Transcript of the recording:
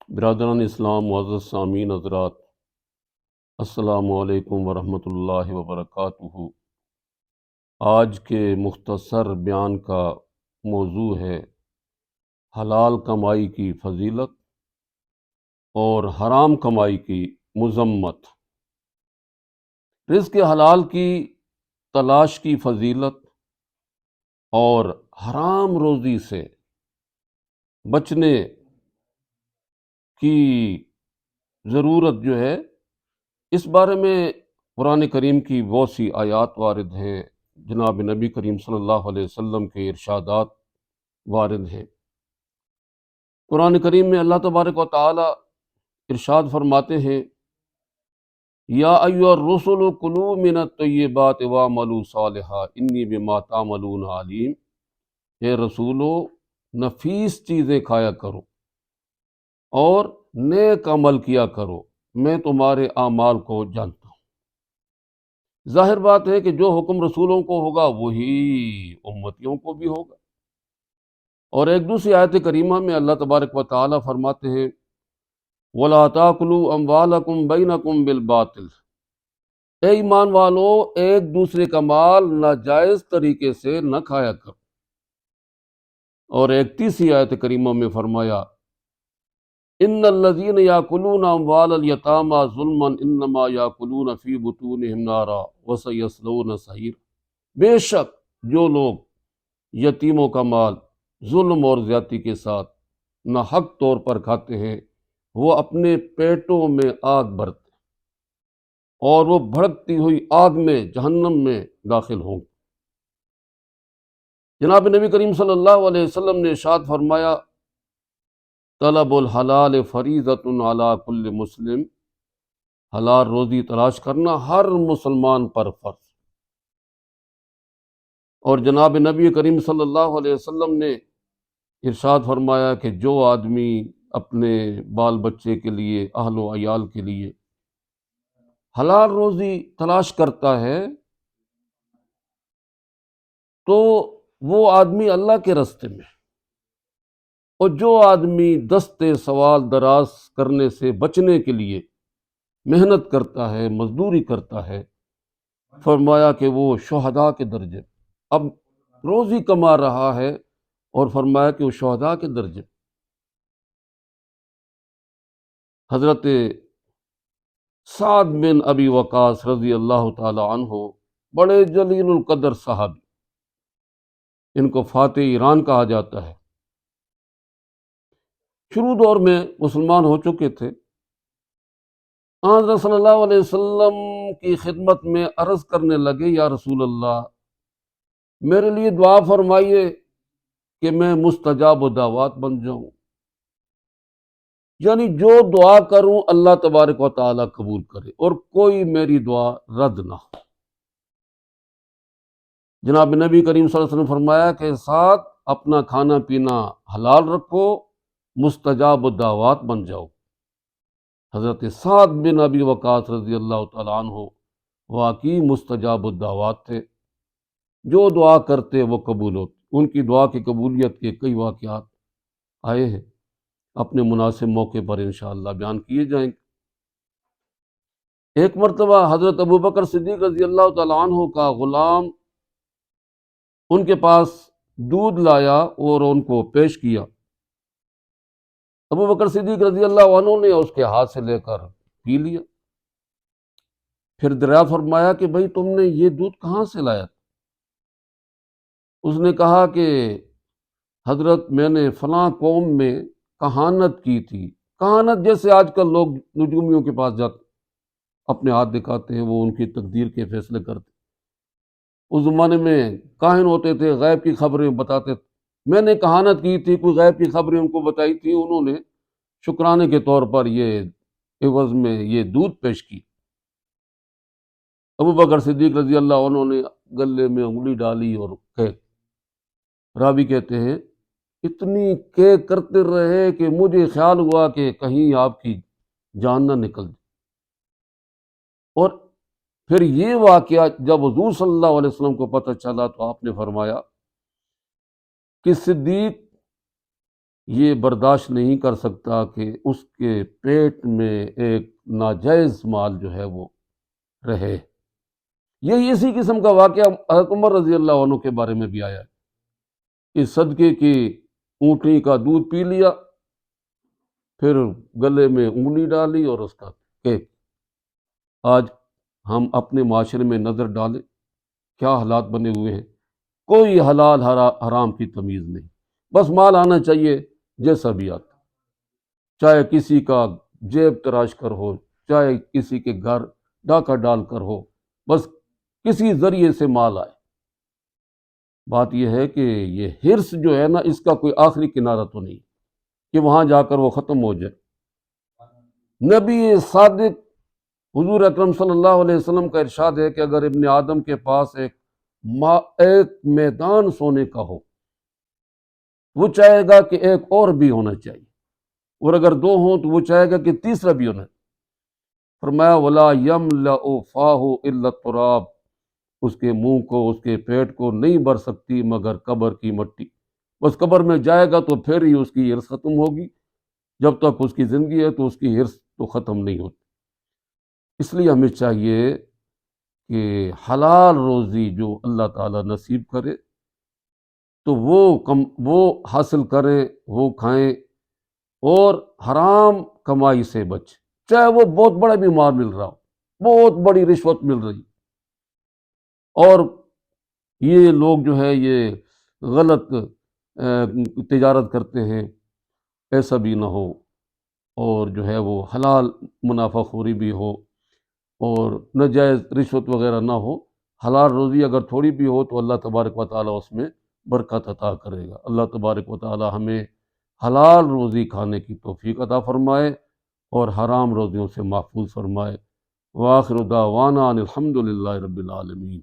برادران اسلام، معزز سامعین حضرات، السلام علیکم ورحمۃ اللہ وبرکاتہ۔ آج کے مختصر بیان کا موضوع ہے حلال کمائی کی فضیلت اور حرام کمائی کی مذمت۔ رزق حلال کی تلاش کی فضیلت اور حرام روزی سے بچنے کی ضرورت جو ہے، اس بارے میں قرآن کریم کی بہت سی آیات وارد ہیں، جناب نبی کریم صلی اللہ علیہ وسلم کے ارشادات وارد ہیں۔ قرآن کریم میں اللہ تبارک و تعالی ارشاد فرماتے ہیں، یا ایھا الرسل کلوا من الطیبات واعملوا صالحا انی بما تعملون علیم۔ اے رسولو، نفیس چیزیں کھایا کرو اور نیک عمل کیا کرو، میں تمہارے اعمال کو جانتا ہوں۔ ظاہر بات ہے کہ جو حکم رسولوں کو ہوگا وہی امتیوں کو بھی ہوگا۔ اور ایک دوسری آیت کریمہ میں اللہ تبارک و تعالی فرماتے ہیں، وَلَا تَأْكُلُوا أَمْوَالَكُمْ بَيْنَكُمْ بِالْبَاطِلِ۔ اے ایمان والو، ایک دوسرے کا مال ناجائز طریقے سے نہ کھایا کرو۔ اور ایک تیسری آیت کریمہ میں فرمایا، ان الذین یاکلون اموال الیتامی ظلما انما یاکلون فی بطونہم نارا وسیصلون سعیرا۔ بے شک جو لوگ یتیموں کا مال ظلم اور زیادتی کے ساتھ ناحق طور پر کھاتے ہیں، وہ اپنے پیٹوں میں آگ بھرتے اور وہ بھڑکتی ہوئی آگ میں، جہنم میں داخل ہوں۔ جناب نبی کریم صلی اللہ علیہ وسلم نے ارشاد فرمایا، طلب الحلال فریضۃ علی کل مسلم۔ حلال روزی تلاش کرنا ہر مسلمان پر فرض۔ اور جناب نبی کریم صلی اللہ علیہ وسلم نے ارشاد فرمایا کہ جو آدمی اپنے بال بچے کے لیے، اہل و عیال کے لیے حلال روزی تلاش کرتا ہے تو وہ آدمی اللہ کے راستے میں، اور جو آدمی دستے سوال دراز کرنے سے بچنے کے لیے محنت کرتا ہے، مزدوری کرتا ہے، فرمایا کہ وہ شہداء کے درجے، اب روزی کما رہا ہے، اور فرمایا کہ وہ شہداء کے درجے۔ حضرت سعد بن ابی وقاص رضی اللہ تعالی عنہ بڑے جلیل القدر صحابی، ان کو فاتح ایران کہا جاتا ہے، شروع دور میں مسلمان ہو چکے تھے۔ حضرت صلی اللہ علیہ وسلم کی خدمت میں عرض کرنے لگے، یا رسول اللہ، میرے لیے دعا فرمائیے کہ میں مستجاب الدعوات بن جاؤں، یعنی جو دعا کروں اللہ تبارک و تعالیٰ قبول کرے اور کوئی میری دعا رد نہ ہو۔ جناب نبی کریم صلی اللہ علیہ وسلم فرمایا کہ ساتھ اپنا کھانا پینا حلال رکھو، مستجاب الدعوات بن جاؤ۔ حضرت سعد بن ابی وقاص رضی اللہ تعالیٰ عنہ واقعی مستجاب الدعوات تھے، جو دعا کرتے وہ قبول ہوتی۔ ان کی دعا کی قبولیت کے کئی واقعات آئے ہیں، اپنے مناسب موقع پر انشاءاللہ بیان کیے جائیں گے۔ ایک مرتبہ حضرت ابوبکر صدیق رضی اللہ تعالیٰ عنہ کا غلام ان کے پاس دودھ لایا اور ان کو پیش کیا۔ ابوبکر صدیق رضی اللہ عنہ نے اس کے ہاتھ سے لے کر پی لیا، پھر دریافت فرمایا کہ بھئی تم نے یہ دودھ کہاں سے لایا؟ اس نے کہا کہ حضرت میں نے فلاں قوم میں کہانت کی تھی۔ کہانت جیسے آج کل لوگ نجومیوں کے پاس جاتے اپنے ہاتھ دکھاتے ہیں، وہ ان کی تقدیر کے فیصلے کرتے۔ اس زمانے میں کاہن ہوتے تھے، غیب کی خبریں بتاتے تھے۔ میں نے کہانت کی تھی، کوئی غیب کی خبریں ان کو بتائی تھی، انہوں نے شکرانے کے طور پر یہ عوض میں یہ دودھ پیش کی۔ ابوبکر صدیق رضی اللہ عنہ نے گلے میں انگلی ڈالی اور راوی کہتے ہیں اتنی کرتے رہے کہ مجھے خیال ہوا کہ کہیں آپ کی جان نہ نکل جائے۔ اور پھر یہ واقعہ جب حضور صلی اللہ علیہ وسلم کو پتہ چلا تو آپ نے فرمایا کہ صدیق یہ برداشت نہیں کر سکتا کہ اس کے پیٹ میں ایک ناجائز مال جو ہے وہ رہے۔ یہی اسی قسم کا واقعہ حضرت عمر رضی اللہ عنہ کے بارے میں بھی آیا ہے کہ صدقے کی اونٹنی کا دودھ پی لیا، پھر گلے میں انگلی ڈالی اور اس کا کیک۔ آج ہم اپنے معاشرے میں نظر ڈالیں، کیا حالات بنے ہوئے ہیں۔ کوئی حلال حرام کی تمیز نہیں، بس مال آنا چاہیے جیسا بھی آتا، چاہے کسی کا جیب تراش کر ہو، چاہے کسی کے گھر ڈاکہ ڈال کر ہو، بس کسی ذریعے سے مال آئے۔ بات یہ ہے کہ یہ حرص جو ہے نا، اس کا کوئی آخری کنارہ تو نہیں کہ وہاں جا کر وہ ختم ہو جائے۔ نبی صادق حضور اکرم صلی اللہ علیہ وسلم کا ارشاد ہے کہ اگر ابن آدم کے پاس ایک میدان سونے کا ہو، وہ چاہے گا کہ ایک اور بھی ہونا چاہیے، اور اگر دو ہوں تو وہ چاہے گا کہ تیسرا بھی ہونا چاہیے۔ فرمایا وَلَا يَمْلَأُ فَاهُ إِلَّا التُّرَابُ، اس کے منہ کو، اس کے پیٹ کو نہیں بھر سکتی مگر قبر کی مٹی۔ بس قبر میں جائے گا تو پھر ہی اس کی ہرس ختم ہوگی، جب تک اس کی زندگی ہے تو اس کی ہرس تو ختم نہیں ہوتی۔ اس لیے ہمیں چاہیے کہ حلال روزی جو اللہ تعالیٰ نصیب کرے تو وہ حاصل کریں، وہ کھائیں، اور حرام کمائی سے بچیں، چاہے وہ بہت بڑا بھی مال مل رہا ہو، بہت بڑی رشوت مل رہی، اور یہ لوگ جو ہے یہ غلط تجارت کرتے ہیں، ایسا بھی نہ ہو، اور جو ہے وہ حلال منافع خوری بھی ہو، اور ناجائز رشوت وغیرہ نہ ہو۔ حلال روزی اگر تھوڑی بھی ہو تو اللہ تبارک و تعالیٰ اس میں برکت عطا کرے گا۔ اللہ تبارک و تعالیٰ ہمیں حلال روزی کھانے کی توفیق عطا فرمائے اور حرام روزیوں سے محفوظ فرمائے۔ وآخر دعوانا ان الحمد للہ رب العالمین۔